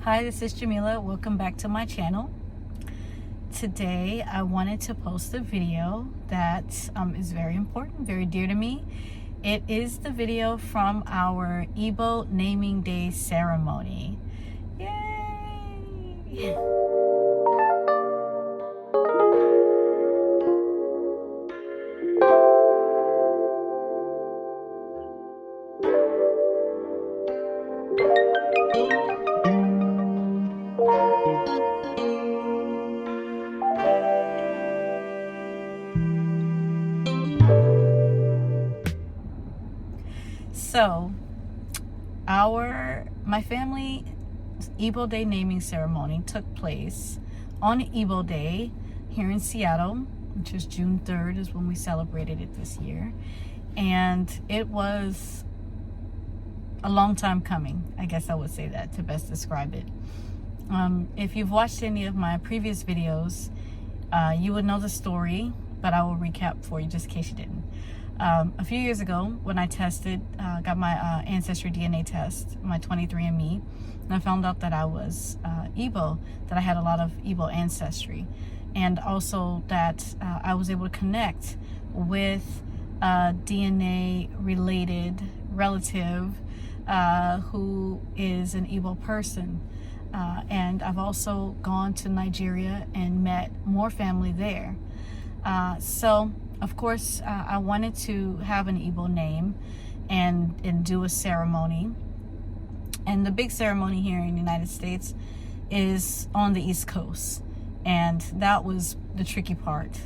Hi, this is Jamila. Welcome back to my channel. Today I wanted to post a video that is very important, very dear to me. It is the video from our Igbo naming day ceremony. Yay! So, my family Igbo Day naming ceremony took place on Igbo Day here in Seattle, which is June 3rd is when we celebrated it this year. And it was a long time coming, I guess I would say that to best describe it. If you've watched any of my previous videos, you would know the story, but I will recap for you just in case you didn't. A few years ago, when I got my Ancestry DNA test, my 23andMe, and I found out that I was Igbo, that I had a lot of Igbo ancestry, and also that I was able to connect with a DNA-related relative who is an Igbo person. And I've also gone to Nigeria and met more family there. So, of course, I wanted to have an Igbo name and do a ceremony. And the big ceremony here in the United States is on the East Coast. And that was the tricky part.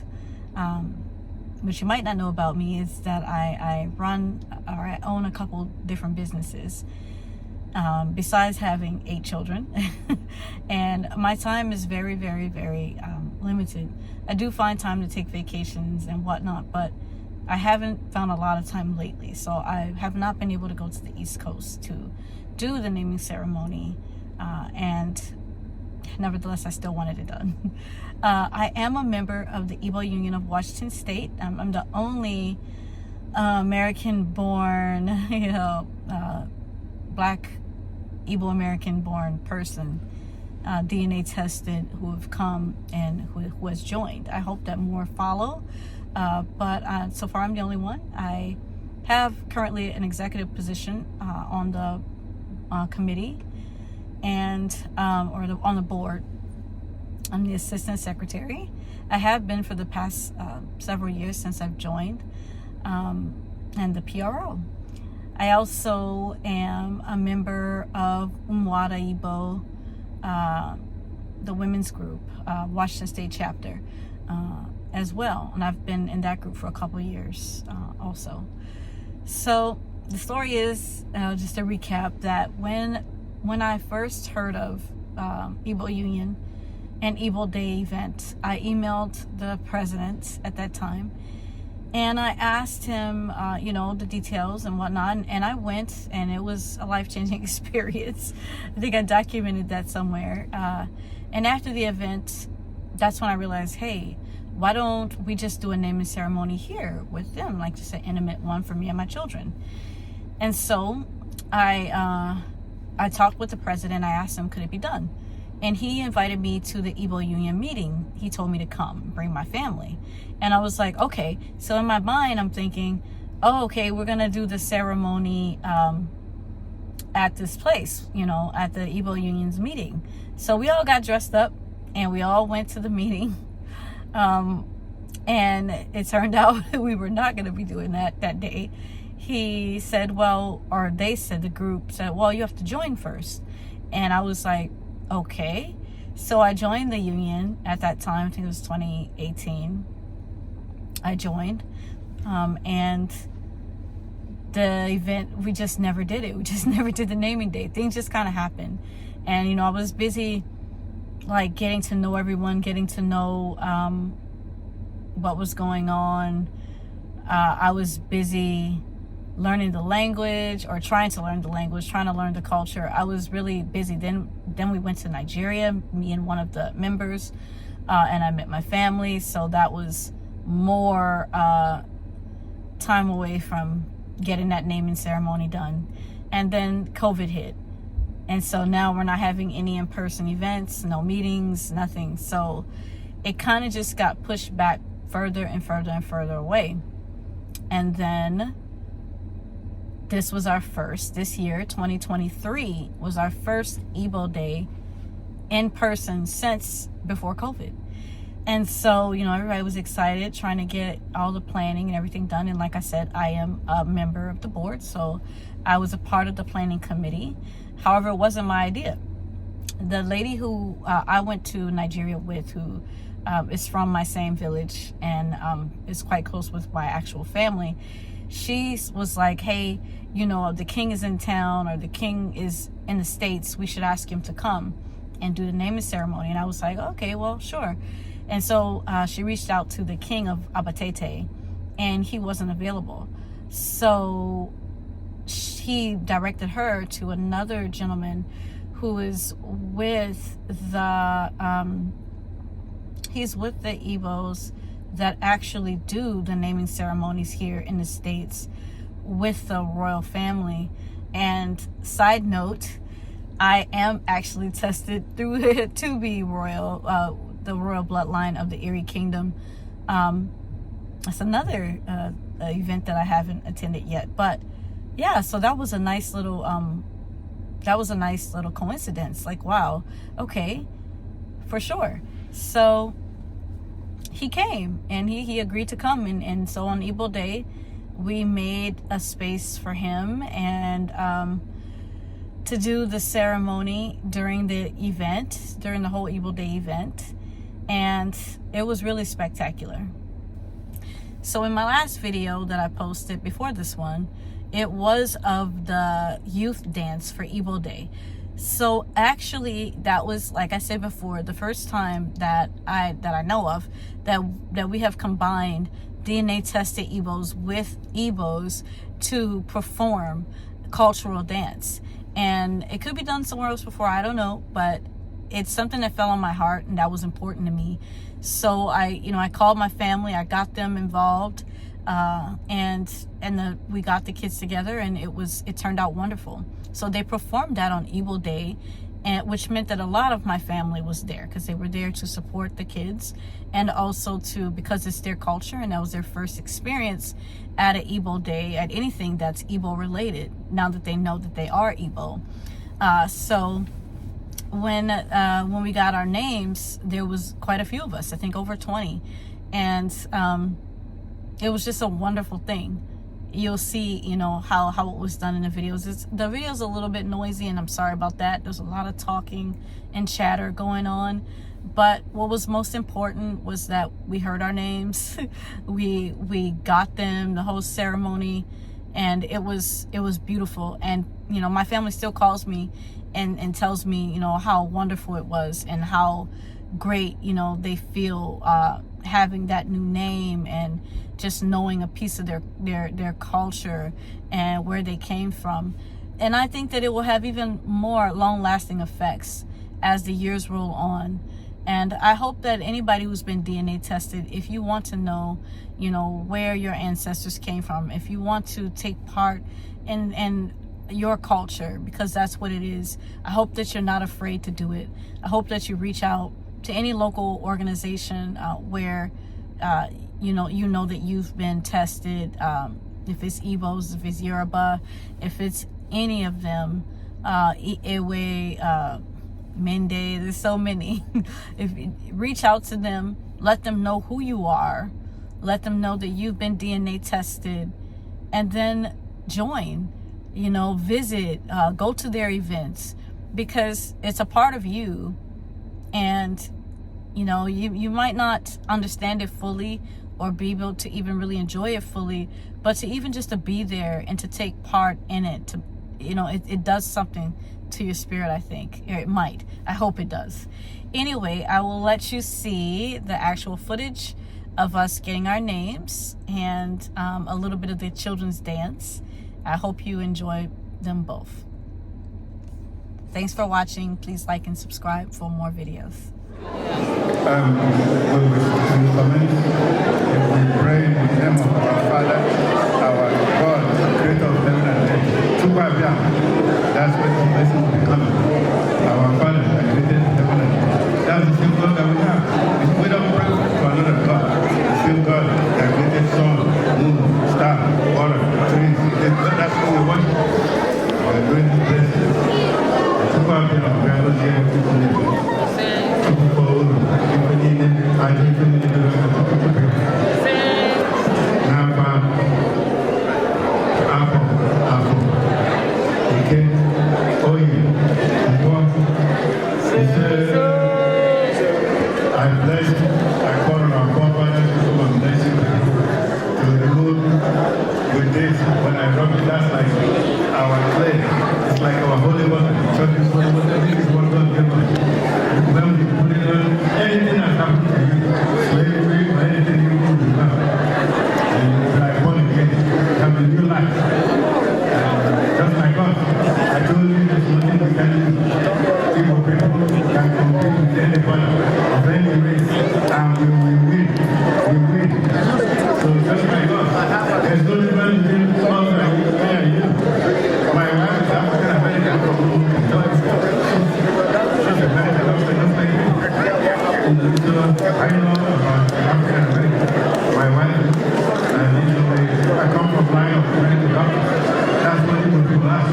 What you might not know about me is that I own a couple different businesses. Besides having 8 children. And my time is very, very, very limited. I do find time to take vacations and whatnot, but I haven't found a lot of time lately. So I have not been able to go to the East Coast to do the naming ceremony. And nevertheless, I still wanted it done. I am a member of the Igbo Union of Washington State. I'm the only American-born, Black Igbo American-born person DNA tested who have come and who has joined. I hope that more follow, but so far I'm the only one. I have currently an executive position on the committee and on the board. I'm the assistant secretary. I have been for the past several years since I've joined, and the PRO. I also am a member of Igbo, the women's group, Washington State chapter, as well. And I've been in that group for a couple years also. So the story is, just to recap, that when I first heard of Igbo Union and Igbo Day event, I emailed the president at that time. And I asked him, the details and whatnot. And I went, and it was a life-changing experience. I think I documented that somewhere. And after the event, that's when I realized, hey, why don't we just do a naming ceremony here with them, like just an intimate one for me and my children? And so I talked with the president. I asked him, could it be done? And he invited me to the Igbo Union meeting. He told me to come, bring my family. And I was like, okay. So in my mind, I'm thinking, oh, okay, we're going to do the ceremony at this place, at the Igbo Union's meeting. So we all got dressed up and we all went to the meeting. And it turned out we were not going to be doing that day. He said, the group said, well, you have to join first. And I was like, okay. So I joined the union at that time. I think it was 2018. I joined. And the event, we just never did it. We just never did the naming day. Things just kind of happened. And, I was busy, like, getting to know everyone, getting to know what was going on. I was busy learning the language, or trying to learn the language, trying to learn the culture. I was really busy. Then we went to Nigeria, me and one of the members, and I met my family. So that was more time away from getting that naming ceremony done. And then COVID hit. And so now we're not having any in-person events, no meetings, nothing. So it kind of just got pushed back further and further and further away. And then this year, 2023, was our first Igbo Day in person since before COVID. And so, everybody was excited, trying to get all the planning and everything done. And like I said, I am a member of the board, so I was a part of the planning committee. However, it wasn't my idea. The lady who I went to Nigeria with, who is from my same village and is quite close with my actual family, she was like, hey, the king is in town, or the king is in the States, we should ask him to come and do the naming ceremony. And I was like, okay, well, sure. And so she reached out to the king of Abatete, and he wasn't available. So he directed her to another gentleman who is with he's with the Igbos that actually do the naming ceremonies here in the States with the royal family. And side note, I am actually tested through to be royal, the royal bloodline of the Erie Kingdom. It's another event that I haven't attended yet, but yeah, so that was a nice little coincidence. Like, wow, okay, for sure. So he came, and he agreed to come, and so on Igbo Day we made a space for him and to do the ceremony during the whole Igbo Day event. And it was really spectacular. So in my last video that I posted before this one, it was of the youth dance for Igbo Day. So actually, that was, like I said before, the first time that I know of that we have combined DNA tested Igbos with Igbos to perform cultural dance. And it could be done somewhere else before, I don't know, but it's something that fell on my heart and that was important to me. So I called my family, I got them involved, we got the kids together, and it turned out wonderful. So they performed that on Igbo Day, which meant that a lot of my family was there, because they were there to support the kids, and also because it's their culture and that was their first experience at an Igbo Day, at anything that's Igbo related, now that they know that they are Igbo. So when we got our names, there was quite a few of us, I think over 20, and it was just a wonderful thing. You'll see, how it was done in the videos. The video's a little bit noisy, and I'm sorry about that. There's a lot of talking and chatter going on, but what was most important was that we heard our names. we got them, the whole ceremony, and it was beautiful. And my family still calls me and tells me how wonderful it was, and how great they feel having that new name, and just knowing a piece of their culture and where they came from. And I think that it will have even more long-lasting effects as the years roll on. And I hope that anybody who's been DNA tested, if you want to know where your ancestors came from, if you want to take part in your culture, because that's what it is, I hope that you're not afraid to do it. I hope that you reach out to any local organization where you know that you've been tested, if it's Igbos, if it's Yoruba, if it's any of them, Ewe, Mende, there's so many. Reach out to them, let them know who you are, let them know that you've been DNA tested, and then join, visit, go to their events, because it's a part of you. And you might not understand it fully or be able to even really enjoy it fully, but to even just to be there and to take part in it, it does something to your spirit, I think. Or it might. I hope it does. Anyway, I will let you see the actual footage of us getting our names, and a little bit of the children's dance. I hope you enjoy them both. Thanks for watching. Please like and subscribe for more videos. We pray in the name of our Father, our God, creator of heaven and earth. that's when the blessing will be coming. Our Father, that created heaven and earth. That's the same God that we have. We don't pray to another God. The same God that created sun, moon, star, water, trees. That's what we worship. We're doing this blessing. People out there, we are not here, people live. People for all, people need it, and people need it. I bless you. I call on our forefathers to come and bless you to remove with this. When I rub it, that's like our clay. It's like our holy water. Church is holy water. This is what God gave us. When we put it on, anything that happens to you, slavery or anything you do, you have. And you are born again. You have a new life. Just like us. I told you there's nothing we can do. People can compete with anybody of any race, and we will win. We win. So just like us, there's no difference between us and you. My wife is African American from she's American, just like me. So I know about African American. My wife, I come from line of American doctors. That's what Igbo people are.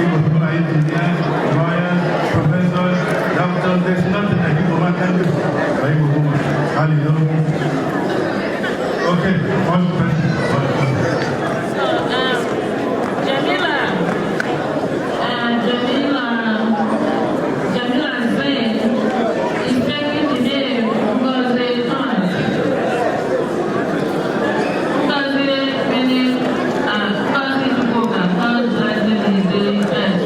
Igbo people are engineers, lawyers, professors, doctors. There's nothing that Igbo man can do. But Igbo woman, hallelujah. Okay, first question. Jamila said, is taking the name because they can't. Because many people can cause like this is doing best.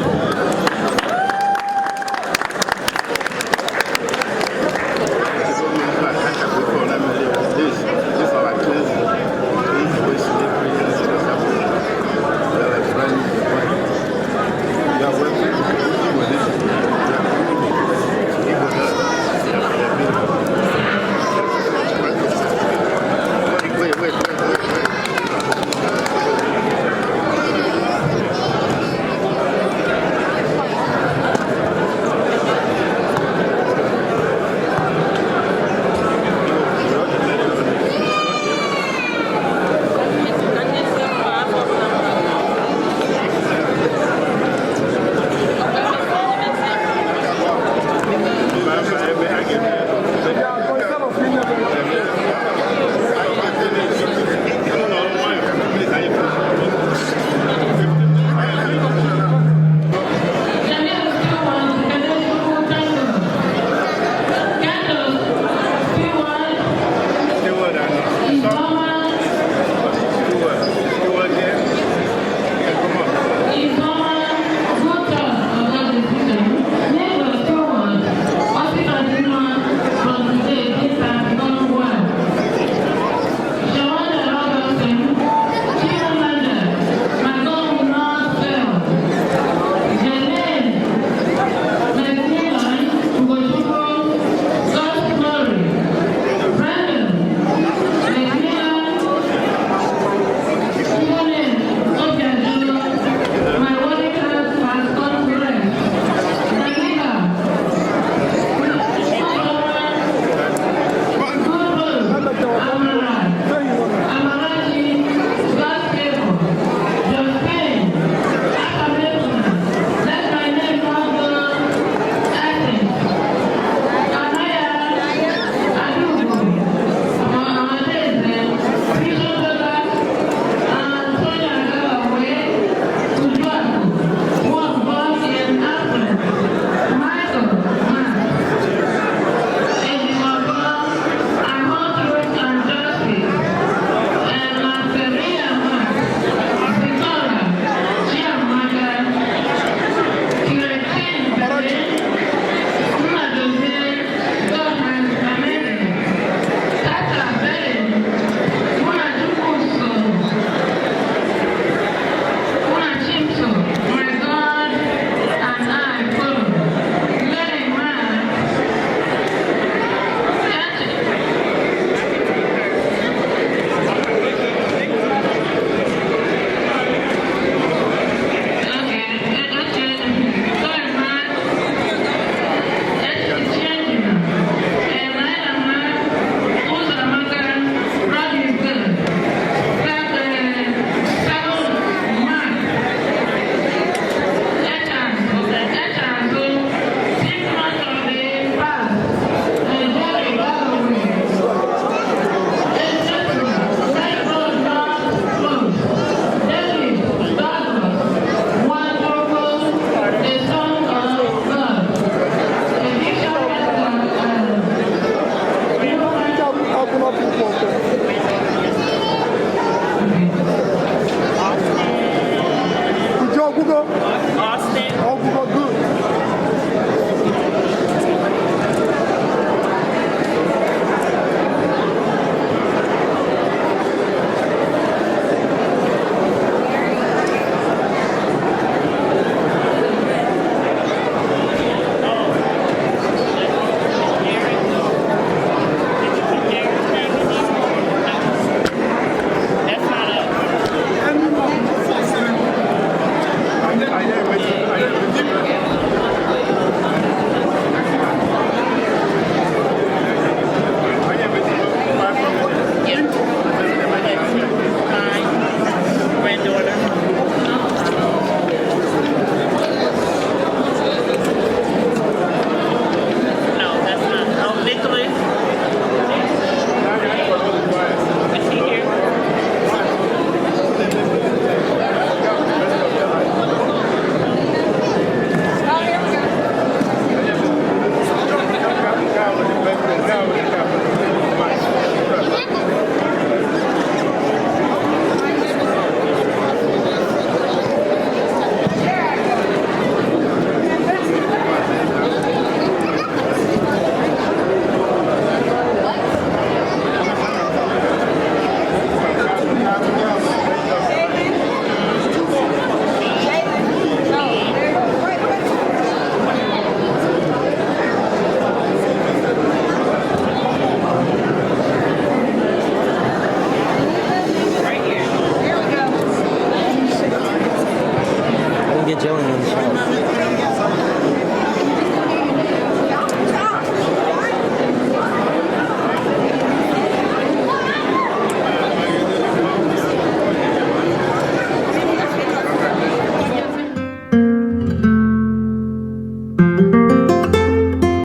get Jillian on the show.